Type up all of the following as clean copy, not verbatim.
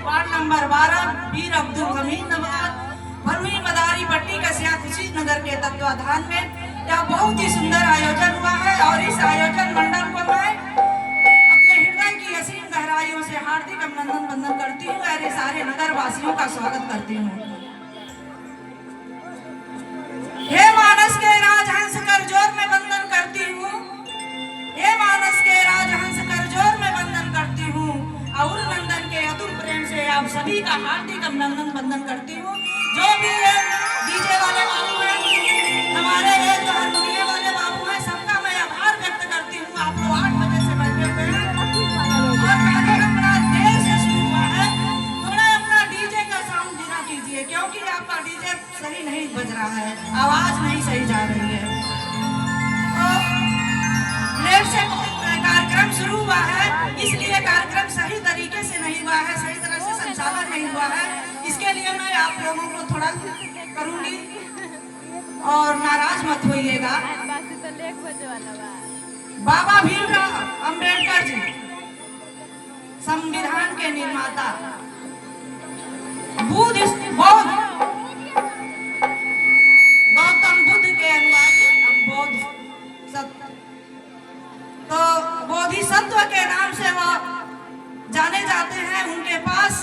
Ward number 12 वीर अब्दुल हमीद नवाज भरुई मदारी पट्टी कसिया खुशी नगर के तत्वाधान में यह बहुत ही सुंदर आयोजन हुआ है। और इस आयोजन मंडल को मैं अपने हृदय की असीम गहराइयों से हार्दिक अभिनंदन वंदन करती हूँ और सारे नगर वासियों का स्वागत करती हूँ। हे मानस के राजहंस कर जोर में वंदन करती हूँ, हे मानस के राजहंस कर जोर में वंदन करती हूँ और नंदन के अतुल प्रेम से आप सभी का हार्दिक अभिनंदन वंदन करती हूँ। जो भी है डीजे वाले बाबू हैं, हमारे जो हारमोनियम वाले बाबू हैं, सबका मैं आभार व्यक्त करती हूँ। आप लोग 8 बजे से बैठे हुए हैं और कार्यक्रम बड़ा देर से शुरू हुआ है। थोड़ा अपना डीजे का साउंड धीरा कीजिए क्योंकि आपका डीजे सही नहीं बज रहा है, आवाज नहीं सही जा रही है। तो लेट से कार्यक्रम शुरू हुआ है, इसलिए कार्यक्रम सही तरीके से नहीं हुआ है, सही तरह से संचालन नहीं हुआ है। इसके लिए मैं आप लोगों को थोड़ा करूंगी और नाराज मत होइएगा। बाबा भीमराव अंबेडकर जी संविधान के निर्माता, गौतम बुद्ध के अनुयायी, बौद्ध सत्य तो बोधिसत्व के नाम से वो जाने जाते हैं। उनके पास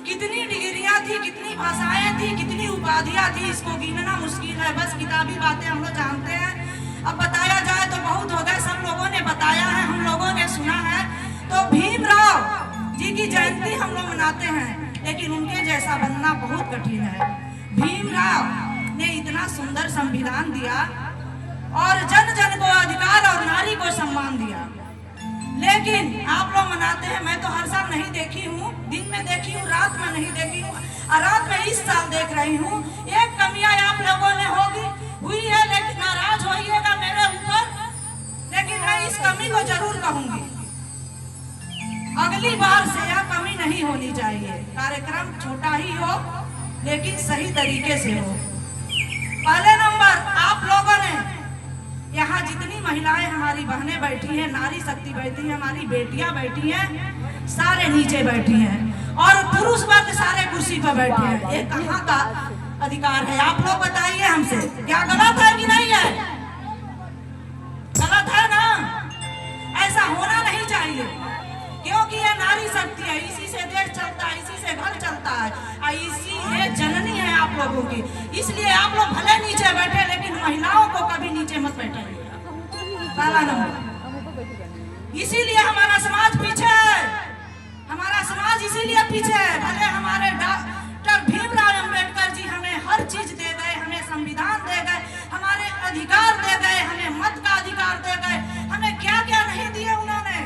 कितनी डिग्रियां थी, कितनी भाषाएं थी, कितनी उपाधियां थी, इसको गिनना मुश्किल है। बस किताबी बातें हम लोग जानते हैं। अब बताया जाए तो बहुत हो गए, सब लोगों ने बताया है, हम लोगों ने सुना है। तो भीमराव जी की जयंती हम लोग मनाते हैं, लेकिन उनके जैसा बनना बहुत कठिन है। भीमराव ने इतना सुंदर संविधान दिया और जन जन को अधिकार और नारी को सम्मान दिया, लेकिन आप लोग मनाते हैं। मैं तो हर साल नहीं देखी हूँ, दिन में देखी हूँ, रात में नहीं देखी हूँ, और रात में इस साल देख रही हूँ। एक कमियां आप लोगों ने हुई है, लेकिन नाराज होइएगा मेरे ऊपर, लेकिन मैं इस कमी को जरूर कहूंगी। अगली बार से यह कमी नहीं होनी चाहिए। कार्यक्रम छोटा ही हो लेकिन सही तरीके से हो। पहले नंबर, आप लोगों ने यहाँ जितनी महिलाएं हमारी बहनें बैठी हैं, नारी शक्ति बैठी है, हमारी बेटियां बैठी हैं, सारे नीचे बैठी हैं और पुरुष वर्ग सारे कुर्सी पर बैठे हैं। ये कहाँ का अधिकार है? आप लोग बताइए हमसे, क्या गलत है कि नहीं है? गलत है ना? ऐसा होना नहीं चाहिए, क्योंकि ये नारी शक्ति है, इसी से देश चलता है, इसी से घर चलता है, इसी ये जननी है आप लोगों की। इसलिए आप लोग भले नीचे बैठे, लेकिन महिलाओं को कभी नीचे मत बैठे। पहला नंबर, इसीलिए हमारा समाज पीछे है, हमारा समाज इसीलिए पीछे है। भले हमारे डॉक्टर भीमराव अंबेडकर जी हमें हर चीज दे गए, हमें संविधान दे गए, हमारे अधिकार दे गए, हमें मत का अधिकार दे गए, हमें क्या क्या नहीं दिए उन्होंने,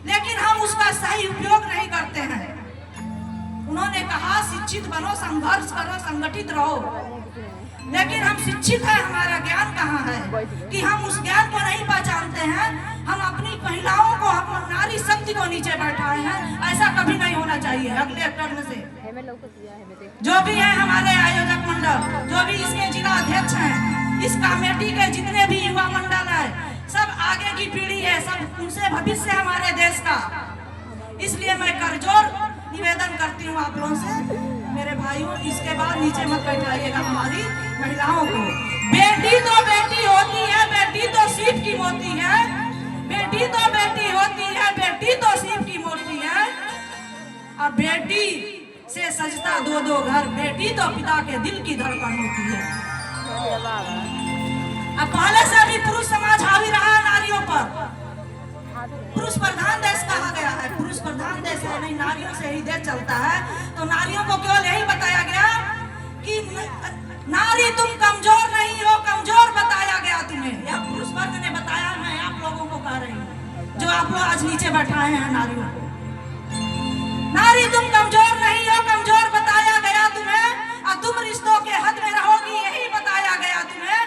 लेकिन हम उसका सही उपयोग नहीं करते हैं। उन्होंने कहा शिक्षित बनो, संघर्ष करो, संगठित रहो, लेकिन हम शिक्षित हैं, हमारा ज्ञान कहाँ है कि हम उस ज्ञान को नहीं पहचानते हैं। हम अपनी महिलाओं को, हम नारी शक्ति को नीचे बैठाए हैं। ऐसा कभी नहीं होना चाहिए। अगले टर्म से जो भी है हमारे आयोजक मंडल, जो भी इसके जिला अध्यक्ष हैं, इस कमेटी के जितने भी युवा मंडल है, सब आगे की पीढ़ी है, सब उनसे भविष्य हमारे देश का। इसलिए मैं करजोर निवेदन करती हूँ आप लोगों से, मेरे भाइयों, इसके बाद नीचे मत बैठाइएगा हमारी महिलाओं को। बेटी तो बेटी होती है, बेटी तो सीप की मोती है, बेटी तो बेटी होती है, बेटी तो सीप की मोती है। अब बेटी से सजता दो दो घर, बेटी तो पिता के दिल की धड़कन होती है। अब पहले से भी पुरुष समाज हावी रहा है नारियों पर। पुरुष प्रधान देश कहा गया है, पुरुष प्रधान देश है नहीं, नारियों से ही देश चलता है। तो नारियों को केवल यही बताया गया कि नारी तुम कमजोर नहीं हो, कमजोर बताया गया तुम्हें। यह पुरुष वर्ग ने बताया, मैं आप लोगों को कह रही हूँ, जो आप लोग आज नीचे बैठाए हैं नारियों को। नारी तुम कमजोर नहीं हो, कमजोर बताया गया तुम्हें, और तुम रिश्तों के हद में रहोगी, यही बताया गया तुम्हें।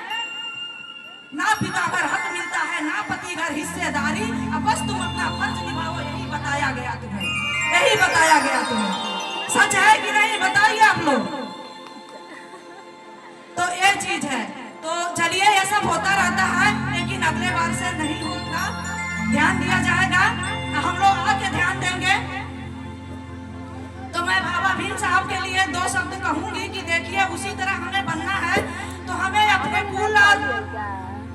ना पिता घर हक मिलता है, ना पति घर हिस्सेदारी, अब बस तुम अपना फर्ज निभाओ, यही बताया गया तुम्हें, यही बताया गया तुम्हें। सच है कि नहीं बताइए आप लोग। तो ये चीज है। तो चलिए, ये सब होता रहता है, लेकिन अगले बार से नहीं होगा, ध्यान दिया जाएगा। हम लोग आके ध्यान देंगे। मैं बाबा भीम साहब के लिए दो शब्द कहूंगी कि देखिए उसी तरह हमें बनना है तो हमें अपने कुल और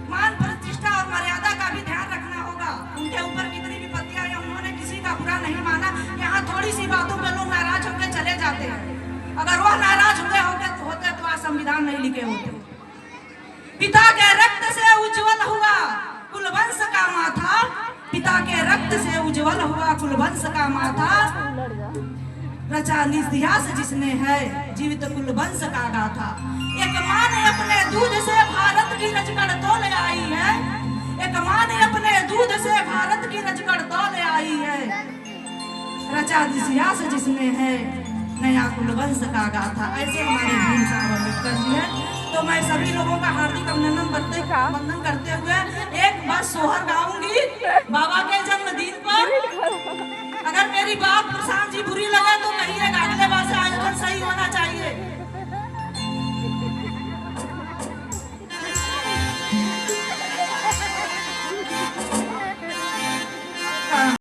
मान प्रतिष्ठा और मर्यादा का भी ध्यान रखना होगा। उनके ऊपर कितनी विपत्तियां आई, उन्होंने किसी का बुरा नहीं माना। यहाँ थोड़ी सी बातों पे लोग नाराज होकर चले जाते हैं। अगर वह नाराज हुए होते तो आज संविधान नहीं लिखे होते। पिता के रक्त से उज्जवल हुआ कुलवंश का माथा, पिता के रक्त से उज्जवल हुआ कुलवंश का माथा, रचा इतिहास जिसने है जीवित कुलवंश का गाथा। एक माँ ने अपने दूध से भारत की रचकड़ तोल आई है, एक माँ ने अपने दूध से भारत की रचकड़ तोल आई है, रचा इतिहास जिसने है नया कुलवंश का गाथा। ऐसे हमारे भीम साहब अम्बेडकर जी है। तो मैं सभी लोगों का हार्दिक अभिनंदन करते हुए एक बस सोहर गाऊंगी बाबा के जन्मदिन पर। अगर मेरी बात प्रशांत जी बुरी लगे